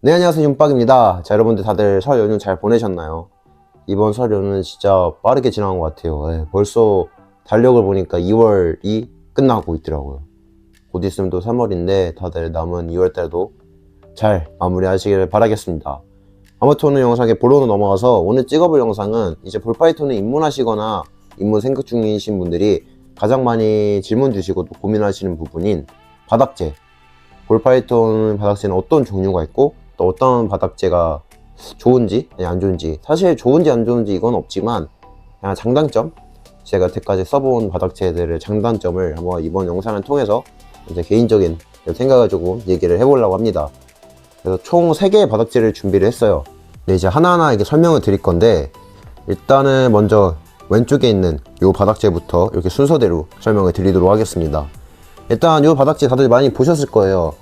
네, 안녕하세요. 윤박입니다. 자, 여러분들 다들 설 연휴 잘 보내셨나요? 이번 설 연휴는 진짜 빠르게 지나간 것 같아요. 벌써 달력을 보니까 2월이 끝나고 있더라고요. 곧 있으면 또 3월인데 다들 남은 2월달도 잘 마무리하시길 바라겠습니다. 아무튼 오늘 영상에 본론으로 넘어가서 오늘 찍어볼 영상은 이제 볼파이톤에 입문하시거나 입문 생각 중이신 분들이 가장 많이 질문 주시고 또 고민하시는 부분인 바닥재. 볼파이톤 바닥재는 어떤 종류가 있고 또 어떤 바닥재가 좋은지 안 좋은지, 사실 좋은지 안 좋은지 이건 없지만 그냥 장단점, 제가 여태까지 써본 바닥재들의 장단점을 한번 이번 영상을 통해서 이제 개인적인 생각을 조금 얘기를 해보려고 합니다. 그래서 총 3개의 바닥재를 준비를 했어요. 네, 이제 하나하나 이렇게 설명을 드릴 건데 일단은 먼저 왼쪽에 있는 이 바닥재부터 이렇게 순서대로 설명을 드리도록 하겠습니다. 일단 이 바닥재 다들 많이 보셨을 거예요.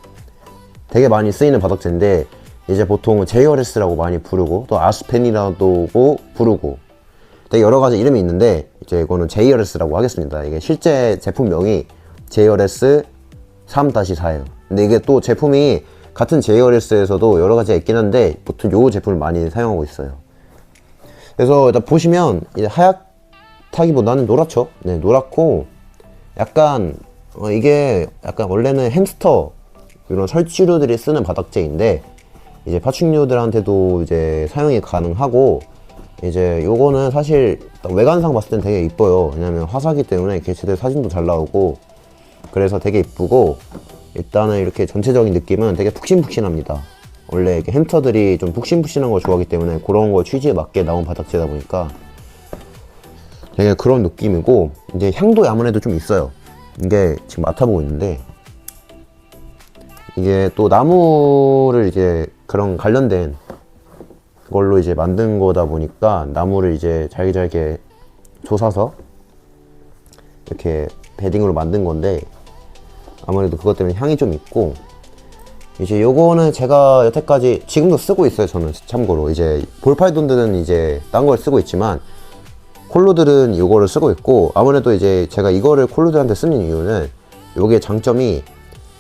되게 많이 쓰이는 바닥재인데 이제 보통 JRS라고 많이 부르고 또 아스펜이라고 부르고 되게 여러 가지 이름이 있는데 이제 이거는 JRS라고 하겠습니다. 이게 실제 제품명이 JRS 3-4예요. 근데 이게 또 제품이 같은 JRS에서도 여러 가지가 있긴 한데 보통 요 제품을 많이 사용하고 있어요. 그래서 일단 보시면 이제 하얗다기보다는 노랗죠. 네, 노랗고 약간 이게 약간 원래는 햄스터 이런 설치류들이 쓰는 바닥재인데 이제 파충류들한테도 이제 사용이 가능하고, 이제 요거는 사실 외관상 봤을 땐 되게 이뻐요. 왜냐면 화사기 때문에 개체들 사진도 잘 나오고 그래서 되게 이쁘고, 일단은 이렇게 전체적인 느낌은 되게 푹신푹신합니다. 원래 이렇게 햄스터들이 좀 푹신푹신한 걸 좋아하기 때문에 그런 거 취지에 맞게 나온 바닥재다 보니까 되게 그런 느낌이고, 이제 향도 아무래도 좀 있어요. 이게 지금 맡아보고 있는데 이게 또 나무를 이제 그런 관련된 걸로 이제 만든 거다 보니까 나무를 이제 잘게 조사서 이렇게 베딩으로 만든 건데 아무래도 그것 때문에 향이 좀 있고, 이제 요거는 제가 여태까지 지금도 쓰고 있어요. 저는 참고로 이제 볼파이톤들은 이제 딴 걸 쓰고 있지만 콜로들은 이거를 쓰고 있고, 아무래도 이제 제가 이거를 콜로들한테 쓰는 이유는 요게 장점이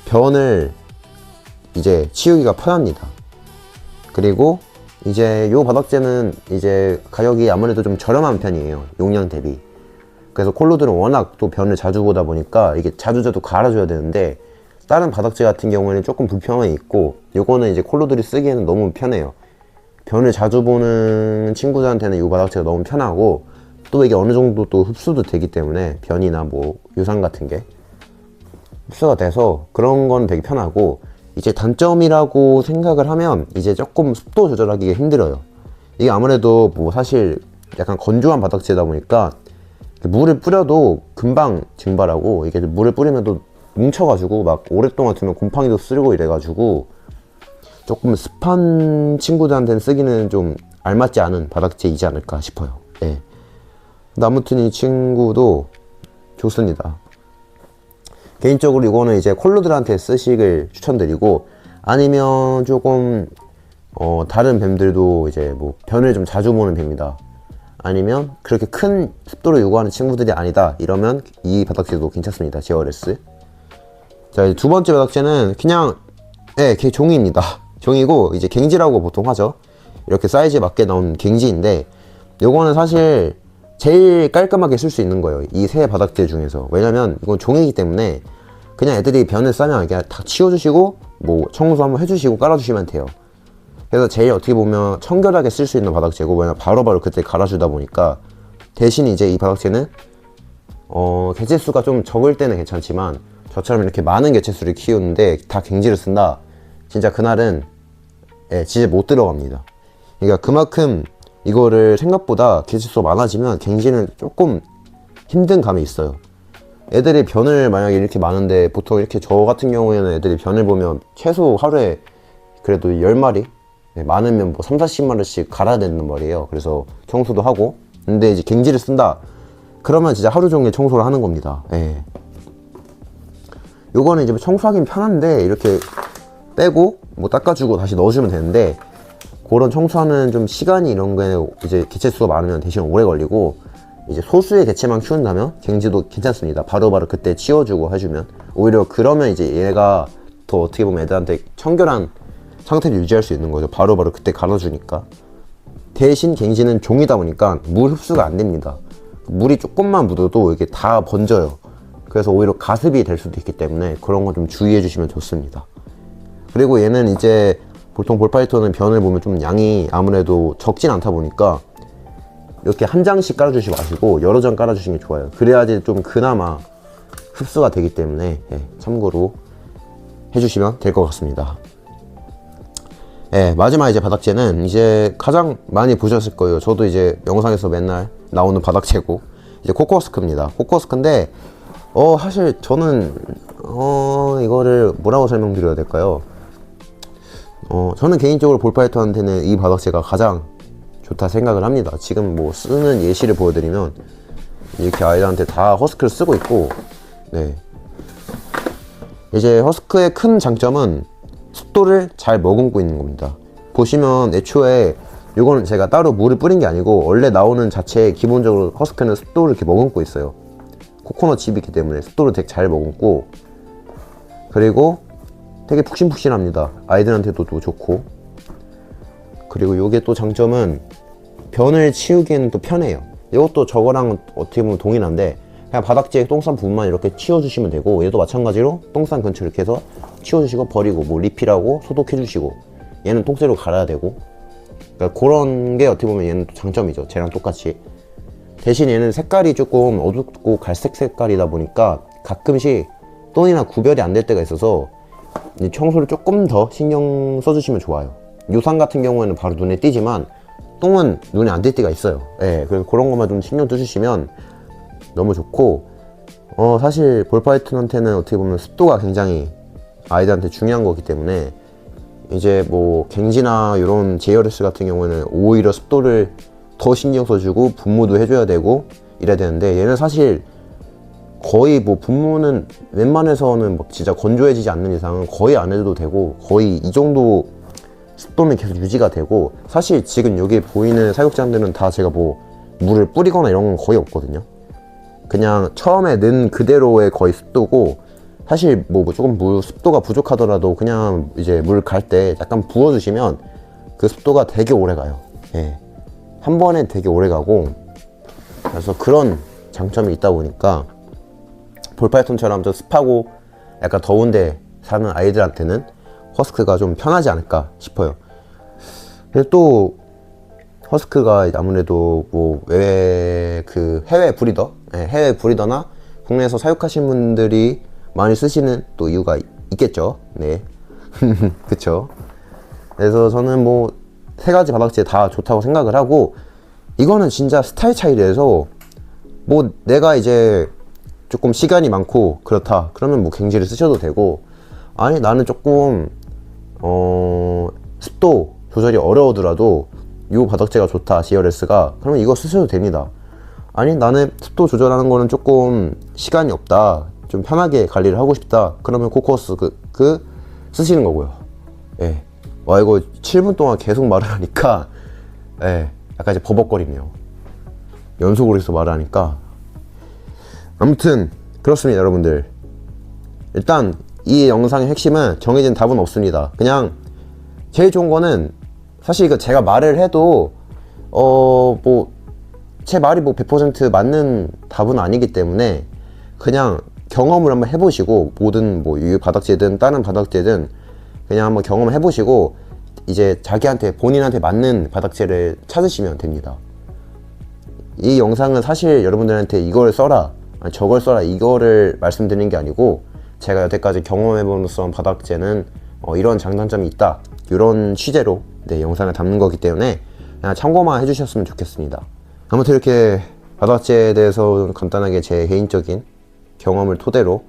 변을 이제 치우기가 편합니다. 그리고 이제 요 바닥재는 이제 가격이 아무래도 좀 저렴한 편이에요, 용량 대비. 그래서 콜로들은 워낙 또 변을 자주 보다 보니까 이게 자주자주 갈아줘야 되는데 다른 바닥재 같은 경우에는 조금 불편함이 있고, 요거는 이제 콜로들이 쓰기에는 너무 편해요. 변을 자주 보는 친구들한테는 이 바닥재가 너무 편하고, 또 이게 어느 정도 또 흡수도 되기 때문에 변이나 뭐 유산 같은 게 흡수가 돼서 그런 건 되게 편하고, 이제 단점이라고 생각을 하면 이제 조금 습도 조절하기가 힘들어요. 이게 아무래도 뭐 사실 약간 건조한 바닥재다 보니까 물을 뿌려도 금방 증발하고, 이게 물을 뿌리면 또 뭉쳐가지고 막 오랫동안 두면 곰팡이도 쓸고 이래가지고 조금 습한 친구들한테는 쓰기는 좀 알맞지 않은 바닥재이지 않을까 싶어요. 예. 근데 아무튼 이 친구도 좋습니다. 개인적으로 이거는 이제 콜로들한테 쓰시길 추천드리고, 아니면 조금 다른 뱀들도 이제 뭐 변을 좀 자주 보는 뱀이다, 아니면 그렇게 큰 습도를 요구하는 친구들이 아니다 이러면 이 바닥재도 괜찮습니다. JRS. 자, 두 번째 바닥재는 그냥 종이입니다. 종이고 이제 갱지라고 보통 하죠. 이렇게 사이즈에 맞게 나온 갱지인데 요거는 사실 제일 깔끔하게 쓸 수 있는 거예요, 이 세 바닥재 중에서. 왜냐면 이건 종이기 때문에 그냥 애들이 변을 싸면 그냥 다 치워주시고 뭐 청소 한번 해주시고 깔아주시면 돼요. 그래서 제일 어떻게 보면 청결하게 쓸 수 있는 바닥재고, 왜냐면 바로바로 그때 갈아주다 보니까. 대신 이제 이 바닥재는 개체수가 좀 적을 때는 괜찮지만 저처럼 이렇게 많은 개체수를 키우는데 다 갱지를 쓴다, 진짜 그날은 진짜 못 들어갑니다. 그러니까 그만큼 이거를 생각보다 개체수가 많아지면 갱지는 조금 힘든 감이 있어요. 애들이 변을 만약에 이렇게 많은데, 보통 이렇게 저 같은 경우에는 애들이 변을 보면 최소 하루에 그래도 10마리? 많으면 뭐 30-40마리씩 갈아야 된단 말이에요. 그래서 청소도 하고. 근데 이제 갱지를 쓴다 그러면 진짜 하루 종일 청소를 하는 겁니다. 요거는 이제 청소하기는 편한데 이렇게 빼고 뭐 닦아주고 다시 넣어주면 되는데, 그런 청소하는 좀 시간이 이런 게 이제 개체수가 많으면 대신 오래 걸리고, 이제 소수의 개체만 키운다면 갱지도 괜찮습니다. 바로바로 그때 치워주고 해주면, 오히려 그러면 이제 얘가 더 어떻게 보면 애들한테 청결한 상태를 유지할 수 있는 거죠. 바로바로 그때 갈아주니까. 대신 갱지는 종이다 보니까 물 흡수가 안 됩니다. 물이 조금만 묻어도 이게 다 번져요. 그래서 오히려 가습이 될 수도 있기 때문에 그런 거 좀 주의해 주시면 좋습니다. 그리고 얘는 이제 보통 볼파이터는 변을 보면 좀 양이 아무래도 적진 않다 보니까 이렇게 한 장씩 깔아주시지 마시고 여러 장 깔아주시는 게 좋아요. 그래야지 좀 그나마 흡수가 되기 때문에 참고로 해주시면 될 것 같습니다. 마지막 이제 바닥재는 이제 가장 많이 보셨을 거예요. 저도 이제 영상에서 맨날 나오는 바닥재고 이제 코코스크입니다. 코코스크인데 사실 저는 이거를 뭐라고 설명드려야 될까요? 저는 개인적으로 볼파이터한테는 이 바닥재가 가장 좋다 생각을 합니다. 지금 뭐 쓰는 예시를 보여드리면 이렇게 아이들한테 다 허스크를 쓰고 있고, 이제 허스크의 큰 장점은 습도를 잘 머금고 있는 겁니다. 보시면 애초에 이거는 제가 따로 물을 뿌린 게 아니고 원래 나오는 자체에 기본적으로 허스크는 습도를 이렇게 머금고 있어요. 코코넛 칩이 있기 때문에 습도를 되게 잘 머금고, 그리고 되게 푹신푹신합니다. 아이들한테도 또 좋고, 그리고 이게 또 장점은 변을 치우기에는 또 편해요. 이것도 저거랑 어떻게 보면 동일한데 그냥 바닥재에 똥 싼 부분만 이렇게 치워주시면 되고, 얘도 마찬가지로 똥 싼 근처 이렇게 해서 치워주시고 버리고 뭐 리필하고 소독해주시고, 얘는 통째로 갈아야 되고, 그러니까 그런 게 어떻게 보면 얘는 또 장점이죠. 쟤랑 똑같이. 대신 얘는 색깔이 조금 어둡고 갈색 색깔이다 보니까 가끔씩 똥이나 구별이 안 될 때가 있어서 청소를 조금 더 신경 써주시면 좋아요. 요상 같은 경우에는 바로 눈에 띄지만 똥은 눈에 안 띌 때가 있어요. 그래서 그런 것만 좀 신경 써주시면 너무 좋고, 사실 볼파이터한테는 어떻게 보면 습도가 굉장히 아이들한테 중요한 거기 때문에 이제 뭐 갱지나 이런 제어레스 같은 경우에는 오히려 습도를 더 신경 써주고 분무도 해줘야 되고 이래야 되는데, 얘는 사실 거의 뭐 분무는 웬만해서는 막 진짜 건조해지지 않는 이상은 거의 안 해도 되고, 거의 이 정도 습도는 계속 유지가 되고, 사실 지금 여기 보이는 사육장들은 다 제가 뭐 물을 뿌리거나 이런 건 거의 없거든요. 그냥 처음에 넣은 그대로의 거의 습도고, 사실 뭐 조금 습도가 부족하더라도 그냥 이제 물 갈 때 약간 부어주시면 그 습도가 되게 오래 가요. 한 번에 되게 오래 가고, 그래서 그런 장점이 있다 보니까 볼파이톤처럼 좀 습하고 약간 더운데 사는 아이들한테는 허스크가 좀 편하지 않을까 싶어요. 그리고 또 허스크가 아무래도 뭐 해외 브리더나 국내에서 사육하신 분들이 많이 쓰시는 또 이유가 있겠죠. 그쵸. 그래서 저는 뭐 3가지 바닥재 다 좋다고 생각을 하고, 이거는 진짜 스타일 차이라서 뭐 내가 이제 조금 시간이 많고 그렇다 그러면 뭐 갱지를 쓰셔도 되고, 아니 나는 조금 습도 조절이 어려우더라도 이 바닥재가 좋다, 제어레스가, 그러면 이거 쓰셔도 됩니다. 아니 나는 습도 조절하는 거는 조금 시간이 없다, 좀 편하게 관리를 하고 싶다, 그러면 코코스 쓰시는 거고요. 와, 이거 7분 동안 계속 말을 하니까 약간 이제 버벅거리네요. 연속으로 해서 말을 하니까. 아무튼 그렇습니다, 여러분들. 일단 이 영상의 핵심은 정해진 답은 없습니다. 그냥 제일 좋은 거는, 사실 이거 제가 말을 해도 뭐 제 말이 뭐 100% 맞는 답은 아니기 때문에 그냥 경험을 한번 해보시고, 모든 뭐 이 바닥재든 다른 바닥재든 그냥 한번 경험을 해보시고 이제 본인한테 맞는 바닥재를 찾으시면 됩니다. 이 영상은 사실 여러분들한테 이걸 써라, 아니 저걸 써라, 이거를 말씀드리는 게 아니고, 제가 여태까지 경험해보는 바닥재는 이런 장단점이 있다, 이런 취재로 영상을 담는 거기 때문에 그냥 참고만 해주셨으면 좋겠습니다. 아무튼 이렇게 바닥재에 대해서 간단하게 제 개인적인 경험을 토대로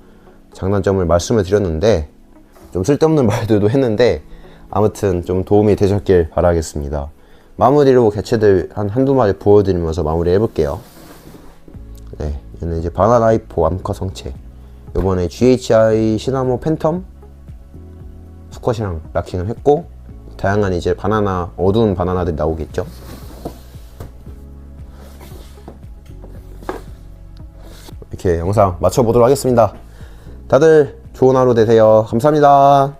장단점을 말씀을 드렸는데, 좀 쓸데없는 말들도 했는데 아무튼 좀 도움이 되셨길 바라겠습니다. 마무리로 개체들 한두 마리 보여드리면서 마무리 해볼게요. 얘는 이제 바나나이포 암컷 성체, 요번에 GHI 시나모 팬텀 수컷이랑 락킹을 했고, 다양한 이제 어두운 바나나들이 나오겠죠. 이렇게 영상 마쳐보도록 하겠습니다. 다들 좋은 하루 되세요. 감사합니다.